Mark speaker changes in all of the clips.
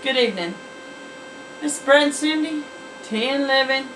Speaker 1: Good evening. This is Brett and Cindy, 1011,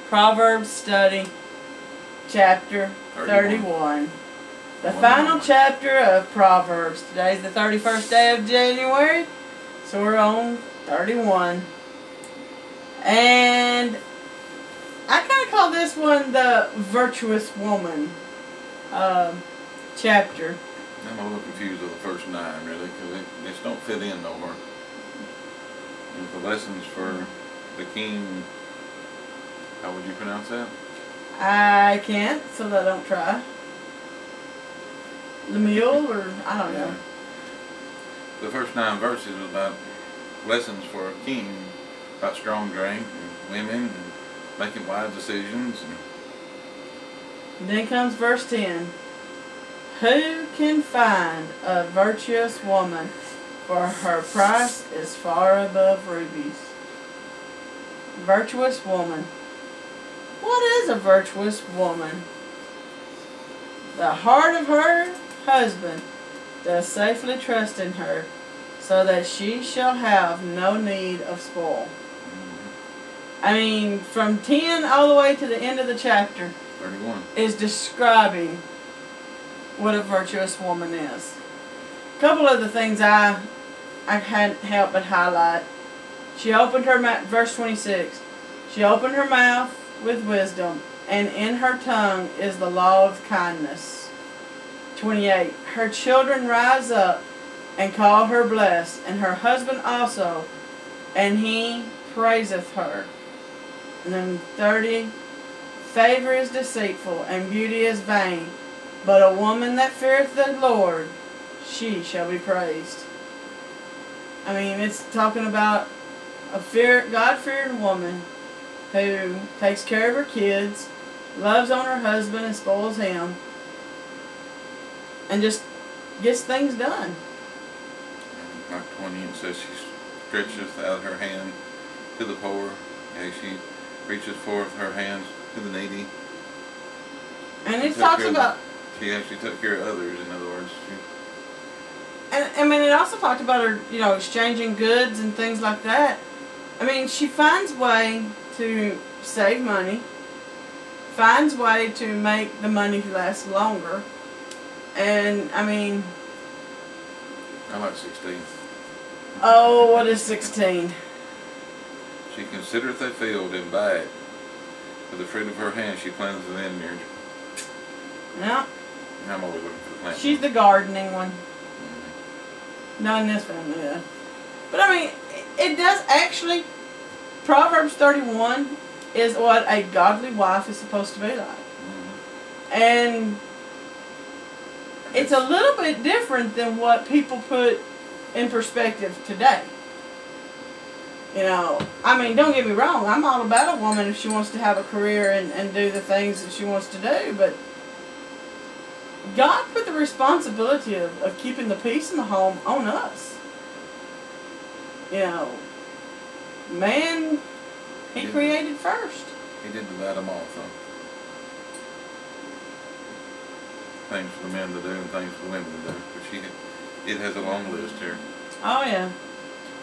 Speaker 1: Proverbs Study, Chapter 31. The final chapter of Proverbs. Today's the 31st day of January, so we're on 31. And I kind of call this one the Virtuous Woman chapter.
Speaker 2: I'm a little confused with the first 9, really, because it just don't fit in nowhere. And the lessons for the king, how would you pronounce that?
Speaker 1: I can't, so I don't try. Lemuel, or I don't know.
Speaker 2: The first 9 verses was about lessons for a king, about strong drink and women and making wise decisions.
Speaker 1: And then comes verse 10. Who can find a virtuous woman, for her price is far above rubies? Virtuous woman. What is a virtuous woman? The heart of her husband does safely trust in her, so that she shall have no need of spoil. I mean, from 10 all the way to the end of the chapter
Speaker 2: 31
Speaker 1: is describing what a virtuous woman is. A couple of the things I can't help but highlight. She opened her mouth, verse 26, she opened her mouth with wisdom, and in her tongue is the law of kindness. 28, her children rise up and call her blessed, and her husband also, and he praiseth her. And then 30, favor is deceitful, and beauty is vain, but a woman that feareth the Lord, she shall be praised. I mean, it's talking about a God-fearing woman who takes care of her kids, loves on her husband and spoils him, and just gets things done.
Speaker 2: Mark 20, it says she stretcheth out her hand to the poor, and she reaches forth her hands to the needy.
Speaker 1: And it talks about...
Speaker 2: She actually took care of others, in other words.
Speaker 1: And I mean, it also talked about her, exchanging goods and things like that. I mean, she finds a way to save money, finds a way to make the money last longer. And, I mean...
Speaker 2: I like 16.
Speaker 1: Oh, what is 16?
Speaker 2: She considereth a field and buy it. For the fruit of her hand she planteth a vineyard.
Speaker 1: Yeah.
Speaker 2: I'm always looking for the plant.
Speaker 1: She's the gardening one. Not in this family, though. But I mean, it does actually... Proverbs 31 is what a godly wife is supposed to be like.
Speaker 2: Mm-hmm.
Speaker 1: And it's a little bit different than what people put in perspective today. I mean, don't get me wrong. I'm all about a woman if she wants to have a career and do the things that she wants to do. But God put the responsibility of keeping the peace in the home on us. Man, he created first.
Speaker 2: He did divide them off, though. Things for the men to do and things for the women to do. But it has a long list here.
Speaker 1: Oh, yeah.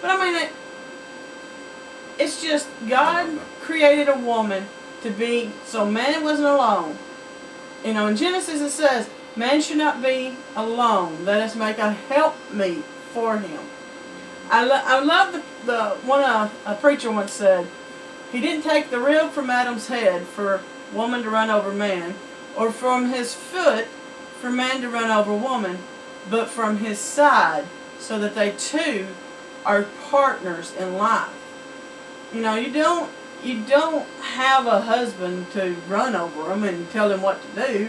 Speaker 1: But I mean, it's just God created a woman to be, so man wasn't alone. In Genesis it says, man should not be alone. Let us make a helpmeet for him. I love the one a preacher once said, he didn't take the rib from Adam's head for woman to run over man, or from his foot for man to run over woman, but from his side, so that they two are partners in life. You don't have a husband to run over him and tell him what to do.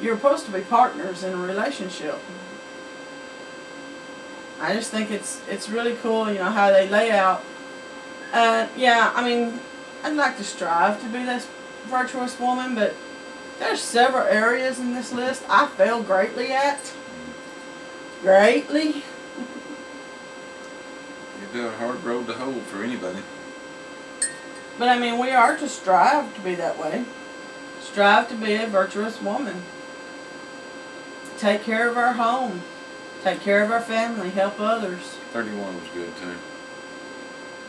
Speaker 1: You're supposed to be partners in a relationship. I just think it's really cool, how they lay out. I mean, I'd like to strive to be this virtuous woman, but there's several areas in this list I fail greatly at. Greatly.
Speaker 2: It'd be a hard road to hold for anybody.
Speaker 1: But I mean, we are to strive to be that way. Strive to be a virtuous woman. Take care of our home. Take care of our family. Help others.
Speaker 2: 31 was good too.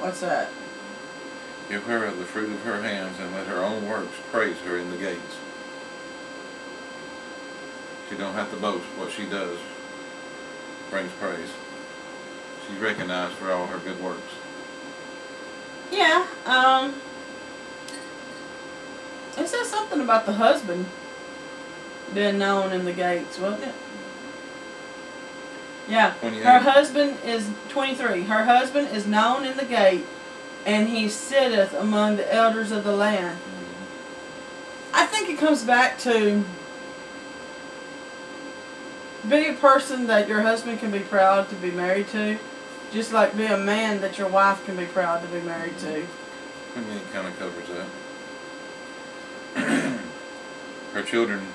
Speaker 1: What's that?
Speaker 2: Give her of the fruit of her hands, and let her own works praise her in the gates. She don't have to boast. What she does brings praise. She's recognized for all her good works.
Speaker 1: Yeah, it says something about the husband being known in the gates, wasn't it? Yeah.
Speaker 2: 28.
Speaker 1: Her husband is 23. Her husband is known in the gate, and he sitteth among the elders of the land. I think it comes back to be a person that your husband can be proud to be married to, just like be a man that your wife can be proud to be married to.
Speaker 2: 28 kind of covers that. Her children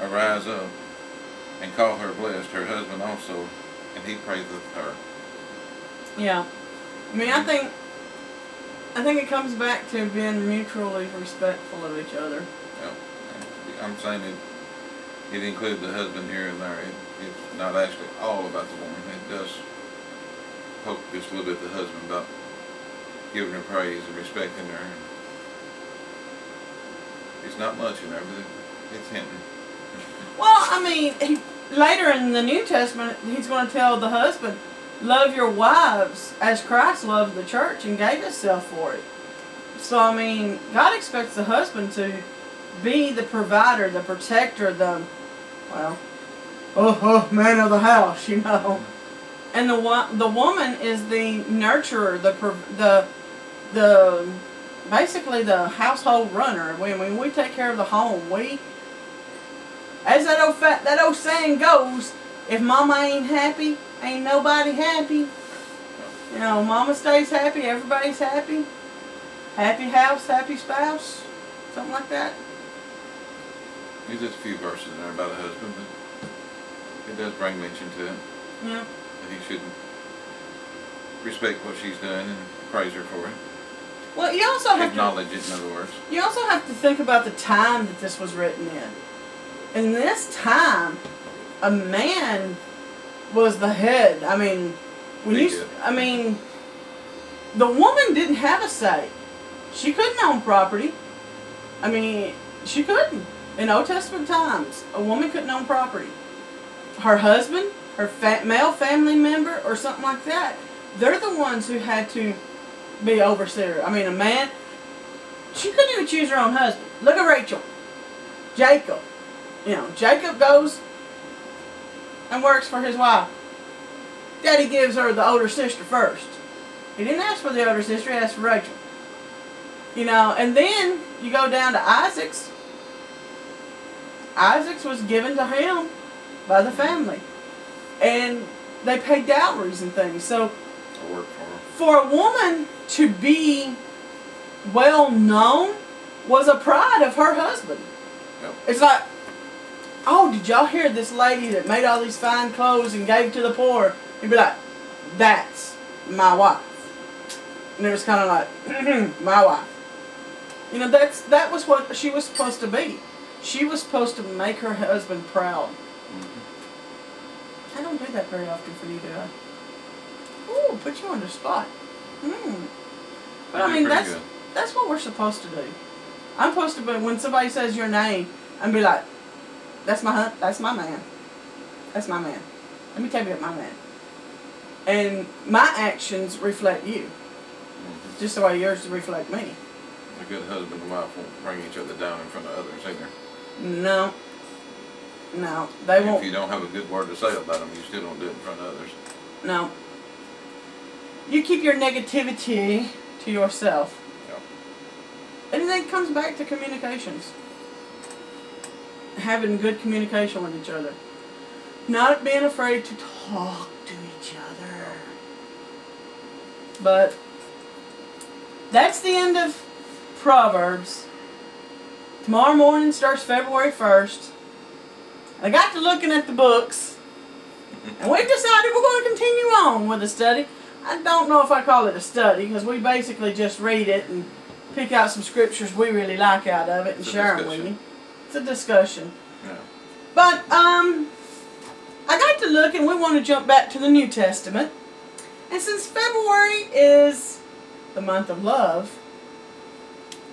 Speaker 2: arise up and call her blessed, her husband also, and he praiseth her.
Speaker 1: Yeah. I mean, I think it comes back to being mutually respectful of each other.
Speaker 2: Yeah. I'm saying it includes the husband here and there. It's not actually all about the woman. It does poke just a little bit the husband about giving her praise and respecting her. It's not much in there, but it's hinting.
Speaker 1: Well, I mean, later in the New Testament, he's going to tell the husband, love your wives as Christ loved the church and gave himself for it. So, I mean, God expects the husband to be the provider, the protector, man of the house, you know. And the woman is the nurturer, the basically the household runner. We take care of the home. As that old saying goes, if mama ain't happy, ain't nobody happy. You know, mama stays happy, everybody's happy. Happy house, happy spouse, something like that.
Speaker 2: There's just a few verses in there about a husband, but it does bring mention to it.
Speaker 1: Yeah.
Speaker 2: That he should respect what she's done and praise her for it.
Speaker 1: Well, you also have
Speaker 2: acknowledge it, in other words.
Speaker 1: You also have to think about the time that this was written in. In this time, a man was the head. I mean, the woman didn't have a say. She couldn't own property. I mean, she couldn't. In Old Testament times, a woman couldn't own property. Her husband, her male family member, or something like that, they're the ones who had to be overseer. I mean, a man, she couldn't even choose her own husband. Look at Rachel. Jacob. You know, Jacob goes and works for his wife. Daddy gives her the older sister first. He didn't ask for the older sister, he asked for Rachel. You know, and then you go down to Isaac's. Isaac's was given to him by the family. And they paid dowries and things. So,
Speaker 2: I worked for her.
Speaker 1: For a woman to be well known was a pride of her husband.
Speaker 2: Yep.
Speaker 1: It's like, oh, did y'all hear this lady that made all these fine clothes and gave to the poor? You'd be like, that's my wife. And it was kind of like, my wife. You know, that was what she was supposed to be. She was supposed to make her husband proud. Mm-hmm. I don't do that very often for you, do I? Ooh, put you on the spot. But I mean, that's what we're supposed to do. I'm supposed to be, when somebody says your name, I'm be like, that's my man. That's my man. Let me tell you about my man. And my actions reflect you. Mm-hmm. Just the way yours reflect me.
Speaker 2: A good husband and wife won't bring each other down in front of others either.
Speaker 1: No, they won't.
Speaker 2: If you don't have a good word to say about them, you still don't do it in front of others.
Speaker 1: No. You keep your negativity to yourself.
Speaker 2: Yep.
Speaker 1: And then it comes back to communications. Having good communication with each other. Not being afraid to talk to each other. But that's the end of Proverbs. Tomorrow morning starts February 1st. I got to looking at the books. And we've decided we're going to continue on with the study. I don't know if I call it a study, because we basically just read it and pick out some scriptures we really like out of it and share them with you. It's a discussion.
Speaker 2: Yeah.
Speaker 1: But, I got to look, and we want to jump back to the New Testament. And since February is the month of love,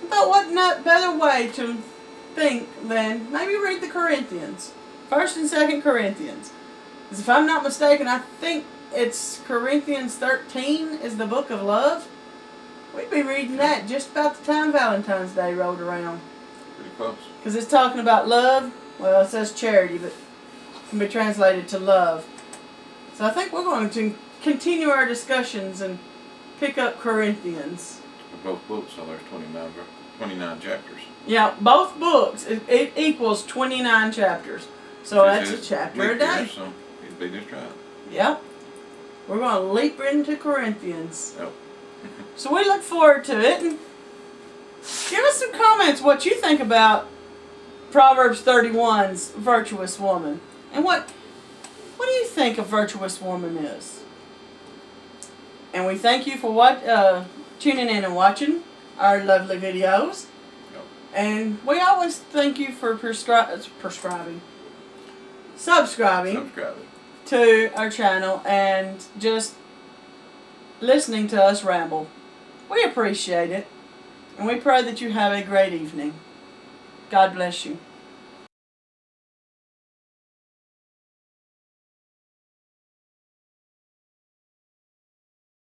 Speaker 1: I thought what not better way to think than maybe read the Corinthians. 1st and 2nd Corinthians. Because if I'm not mistaken, I think it's Corinthians 13 is the book of love. We'd be reading that just about the time Valentine's Day rolled around.
Speaker 2: Pretty close.
Speaker 1: Because it's talking about love. Well, it says charity, but it can be translated to love. So I think we're going to continue our discussions and pick up Corinthians.
Speaker 2: Both books, so there's 29 chapters.
Speaker 1: Yeah, both books, it equals 29 chapters. So
Speaker 2: This
Speaker 1: that's a
Speaker 2: is
Speaker 1: chapter a
Speaker 2: leap
Speaker 1: day.
Speaker 2: year, so it'd be just right.
Speaker 1: Yep. We're going to leap into Corinthians.
Speaker 2: Yep.
Speaker 1: So we look forward to it. And give us some comments what you think about Proverbs 31's virtuous woman. And what do you think a virtuous woman is? And we thank you for tuning in and watching our lovely videos.
Speaker 2: Yep.
Speaker 1: And we always thank you for subscribing to our channel and just listening to us ramble. We appreciate it. And we pray that you have a great evening. God bless you.